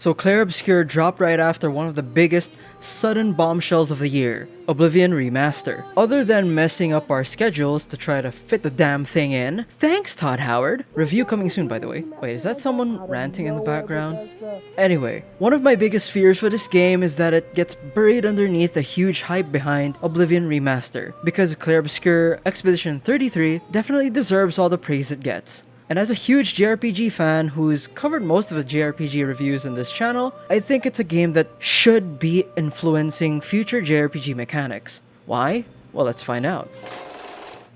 So Clair Obscur dropped right after one of the biggest sudden bombshells of the year, Oblivion Remaster. Other than messing up our schedules to try to fit the damn thing in, thanks Todd Howard! Review coming soon, by the way. Wait, is that someone ranting in the background? Anyway, one of my biggest fears for this game is that it gets buried underneath the huge hype behind Oblivion Remaster, because Clair Obscur Expedition 33 definitely deserves all the praise it gets. And as a huge JRPG fan who's covered most of the JRPG reviews in this channel, I think it's a game that should be influencing future JRPG mechanics. Why? Well, let's find out.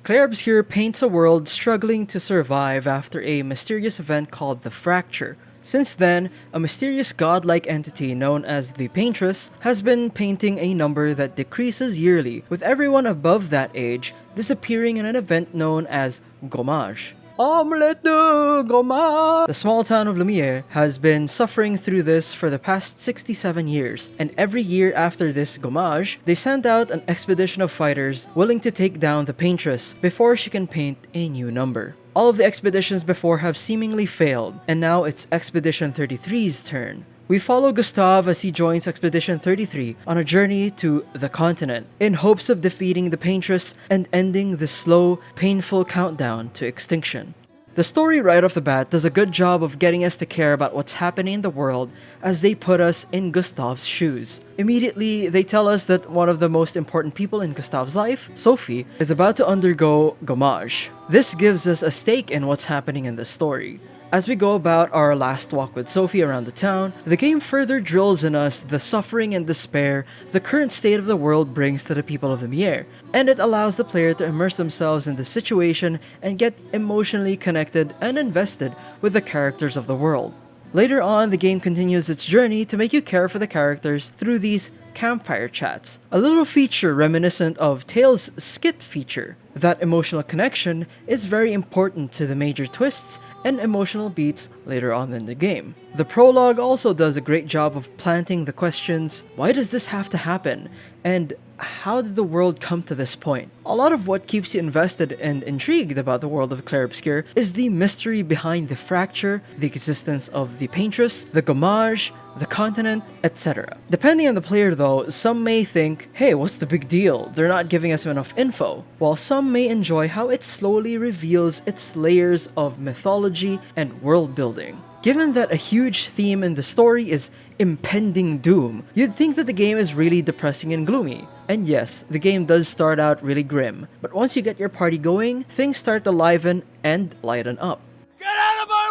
Clair Obscur paints a world struggling to survive after a mysterious event called the Fracture. Since then, a mysterious godlike entity known as the Paintress has been painting a number that decreases yearly, with everyone above that age disappearing in an event known as Gommage. Omelette de Gommage! The small town of Lumiere has been suffering through this for the past 67 years, and every year after this Gommage, they send out an expedition of fighters willing to take down the Paintress before she can paint a new number. All of the expeditions before have seemingly failed, and now it's Expedition 33's turn. We follow Gustav as he joins Expedition 33 on a journey to the continent, in hopes of defeating the Paintress and ending the slow, painful countdown to extinction. The story right off the bat does a good job of getting us to care about what's happening in the world as they put us in Gustav's shoes. Immediately, they tell us that one of the most important people in Gustav's life, Sophie, is about to undergo Gommage. This gives us a stake in what's happening in the story. As we go about our last walk with Sophie around the town, the game further drills in us the suffering and despair the current state of the world brings to the people of Lumiere, and it allows the player to immerse themselves in the situation and get emotionally connected and invested with the characters of the world. Later on, the game continues its journey to make you care for the characters through these campfire chats, a little feature reminiscent of Tales' skit feature. That emotional connection is very important to the major twists and emotional beats later on in the game. The prologue also does a great job of planting the questions, why does this have to happen? And how did the world come to this point? A lot of what keeps you invested and intrigued about the world of Clair Obscur is the mystery behind the fracture, the existence of the Paintress, the Gommage, the continent, etc. Depending on the player though, some may think, hey, what's the big deal? They're not giving us enough info. While some may enjoy how it slowly reveals its layers of mythology and world building. Given that a huge theme in the story is impending doom, you'd think that the game is really depressing and gloomy. And yes, the game does start out really grim, but once you get your party going, things start to liven and lighten up. Get out of my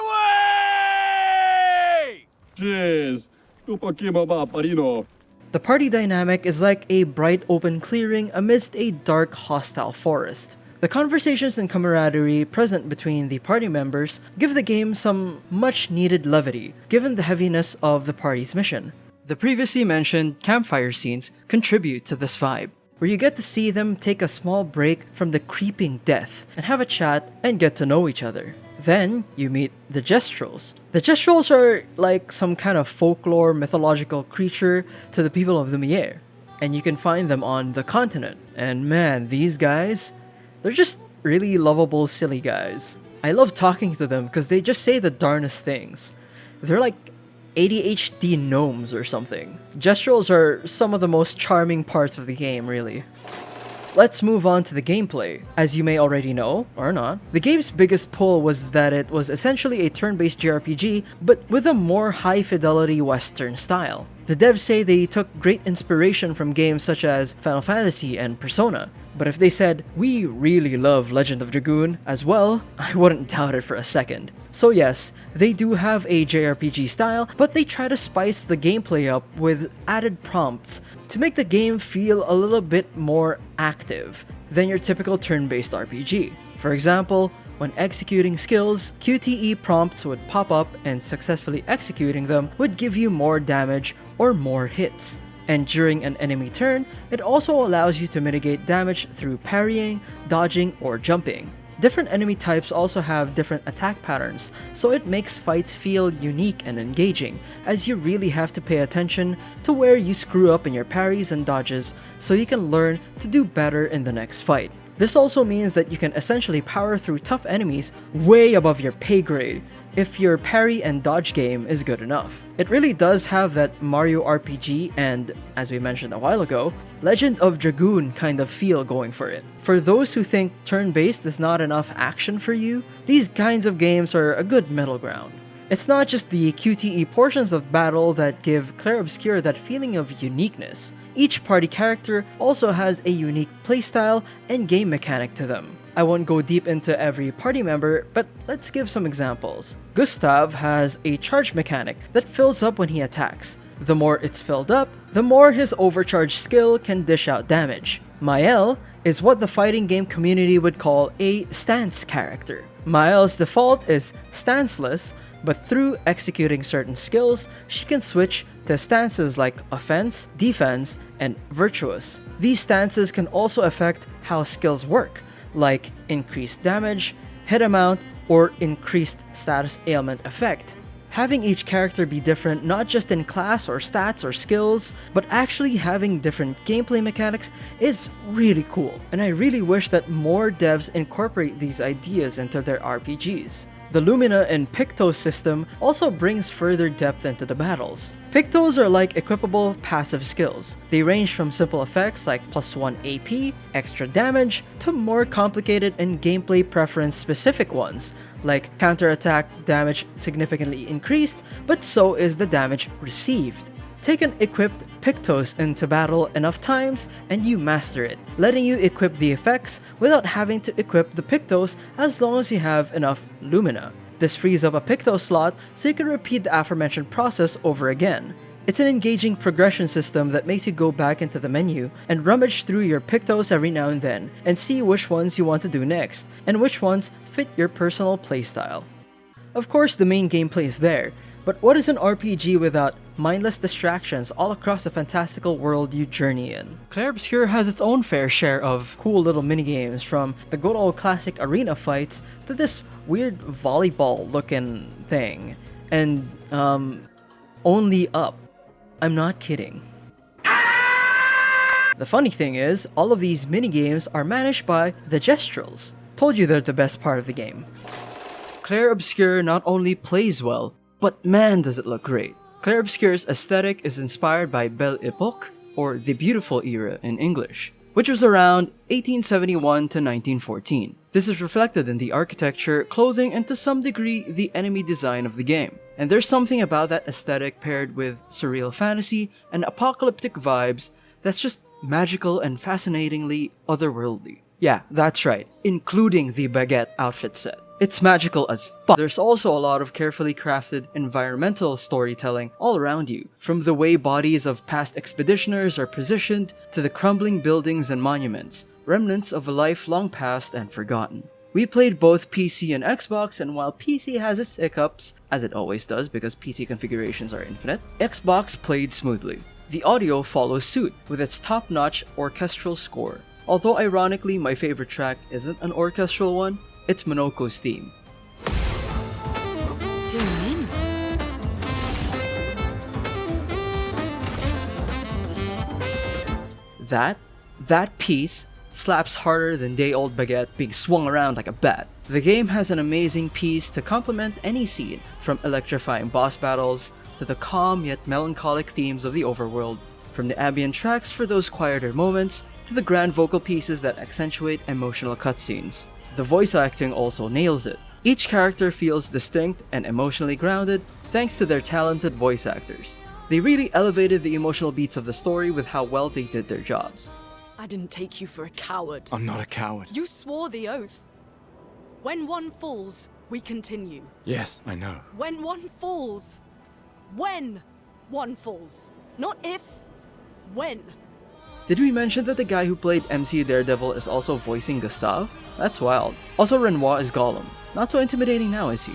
way! Jeez, The party dynamic is like a bright open clearing amidst a dark hostile forest. The conversations and camaraderie present between the party members give the game some much needed levity, given the heaviness of the party's mission. The previously mentioned campfire scenes contribute to this vibe, where you get to see them take a small break from the creeping death and have a chat and get to know each other. Then, you meet the Gestrels. The Gestrels are like some kind of folklore mythological creature to the people of Lumiere, and you can find them on the continent. And man, these guys, they're just really lovable, silly guys. I love talking to them because they just say the darnest things. They're like ADHD gnomes or something. Gestrels are some of the most charming parts of the game, really. Let's move on to the gameplay. As you may already know, or not, the game's biggest pull was that it was essentially a turn-based JRPG, but with a more high-fidelity Western style. The devs say they took great inspiration from games such as Final Fantasy and Persona, but if they said, we really love Legend of Dragoon as well, I wouldn't doubt it for a second. So yes, they do have a JRPG style, but they try to spice the gameplay up with added prompts to make the game feel a little bit more active than your typical turn-based RPG. For example, when executing skills, QTE prompts would pop up and successfully executing them would give you more damage or more hits. And during an enemy turn, it also allows you to mitigate damage through parrying, dodging, or jumping. Different enemy types also have different attack patterns, so it makes fights feel unique and engaging, as you really have to pay attention to where you screw up in your parries and dodges so you can learn to do better in the next fight. This also means that you can essentially power through tough enemies way above your pay grade, if your parry and dodge game is good enough. It really does have that Mario RPG and, as we mentioned a while ago, Legend of Dragoon kind of feel going for it. For those who think turn-based is not enough action for you, these kinds of games are a good middle ground. It's not just the QTE portions of battle that give Clair Obscur that feeling of uniqueness. Each party character also has a unique playstyle and game mechanic to them. I won't go deep into every party member, but let's give some examples. Gustav has a charge mechanic that fills up when he attacks. The more it's filled up, the more his overcharged skill can dish out damage. Mael is what the fighting game community would call a stance character. Mael's default is stanceless, but through executing certain skills, she can switch to stances like offense, defense, and virtuous. These stances can also affect how skills work, like increased damage, hit amount, or increased status ailment effect. Having each character be different not just in class or stats or skills, but actually having different gameplay mechanics is really cool, and I really wish that more devs incorporate these ideas into their RPGs. The Lumina and Pictos system also brings further depth into the battles. Pictos are like equipable passive skills. They range from simple effects like +1 AP, extra damage, to more complicated and gameplay preference specific ones, like counterattack damage significantly increased, but so is the damage received. Take an equipped Pictos into battle enough times and you master it, letting you equip the effects without having to equip the Pictos as long as you have enough Lumina. This frees up a Pictos slot so you can repeat the aforementioned process over again. It's an engaging progression system that makes you go back into the menu and rummage through your Pictos every now and then and see which ones you want to do next and which ones fit your personal playstyle. Of course, the main gameplay is there, but what is an RPG without mindless distractions all across the fantastical world you journey in? Clair Obscur has its own fair share of cool little minigames, from the good old classic arena fights to this weird volleyball looking thing. And, only up. I'm not kidding. The funny thing is, all of these minigames are managed by the Gestrels. Told you they're the best part of the game. Clair Obscur not only plays well, but man does it look great. Clair Obscur's aesthetic is inspired by Belle Epoque, or the Beautiful Era in English, which was around 1871 to 1914. This is reflected in the architecture, clothing, and to some degree the enemy design of the game. And there's something about that aesthetic paired with surreal fantasy and apocalyptic vibes that's just magical and fascinatingly otherworldly. Yeah, that's right, including the baguette outfit set. It's magical as fuck. There's also a lot of carefully crafted environmental storytelling all around you, from the way bodies of past expeditioners are positioned to the crumbling buildings and monuments, remnants of a life long past and forgotten. We played both PC and Xbox, and while PC has its hiccups, as it always does because PC configurations are infinite, Xbox played smoothly. The audio follows suit with its top-notch orchestral score. Although ironically my favorite track isn't an orchestral one, it's Monoko's theme. That piece slaps harder than day-old baguette being swung around like a bat. The game has an amazing piece to complement any scene, from electrifying boss battles to the calm yet melancholic themes of the overworld, from the ambient tracks for those quieter moments to the grand vocal pieces that accentuate emotional cutscenes. The voice acting also nails it. Each character feels distinct and emotionally grounded thanks to their talented voice actors. They really elevated the emotional beats of the story with how well they did their jobs. I didn't take you for a coward. I'm not a coward. You swore the oath. When one falls, we continue. Yes, I know. When one falls. When one falls. Not if. When. Did we mention that the guy who played MC Daredevil is also voicing Gustav? That's wild. Also, Renoir is Gollum. Not so intimidating now, is he?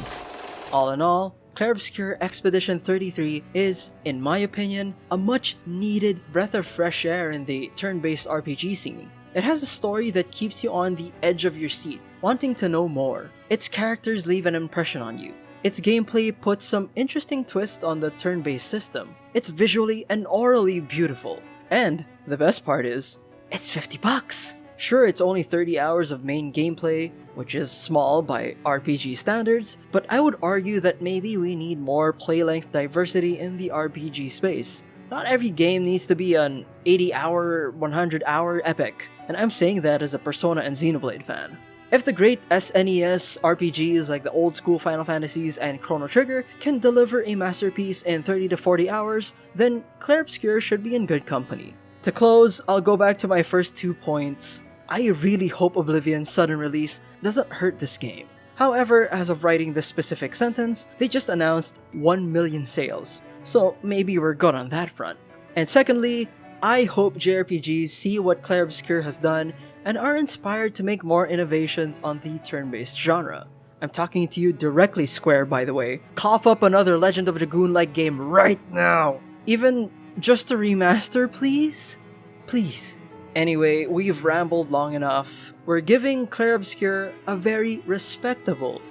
All in all, Clair Obscur Expedition 33 is, in my opinion, a much needed breath of fresh air in the turn-based RPG scene. It has a story that keeps you on the edge of your seat, wanting to know more. Its characters leave an impression on you. Its gameplay puts some interesting twists on the turn-based system. It's visually and orally beautiful. And the best part is, it's $50. Sure, it's only 30 hours of main gameplay, which is small by RPG standards, but I would argue that maybe we need more play-length diversity in the RPG space. Not every game needs to be an 80-hour, 100-hour epic, and I'm saying that as a Persona and Xenoblade fan. If the great SNES RPGs like the old school Final Fantasies and Chrono Trigger can deliver a masterpiece in 30 to 40 hours, then Clair Obscur should be in good company. To close, I'll go back to my first 2 points. I really hope Oblivion's sudden release doesn't hurt this game. However, as of writing this specific sentence, they just announced 1 million sales, so maybe we're good on that front. And secondly, I hope JRPGs see what Clair Obscur has done and are inspired to make more innovations on the turn-based genre. I'm talking to you directly, Square, by the way. Cough up another Legend of Dragoon-like game right now! Even just a remaster, please? Please. Anyway, we've rambled long enough. We're giving Clair Obscur a very respectable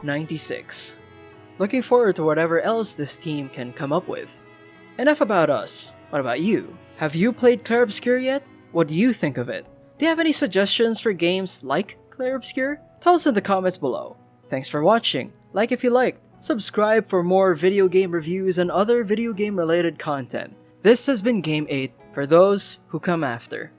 96. Looking forward to whatever else this team can come up with. Enough about us. What about you? Have you played Clair Obscur yet? What do you think of it? Do you have any suggestions for games like Clair Obscur? Tell us in the comments below. Thanks for watching. Like if you liked. Subscribe for more video game reviews and other video game related content. This has been Game 8 for those who come after.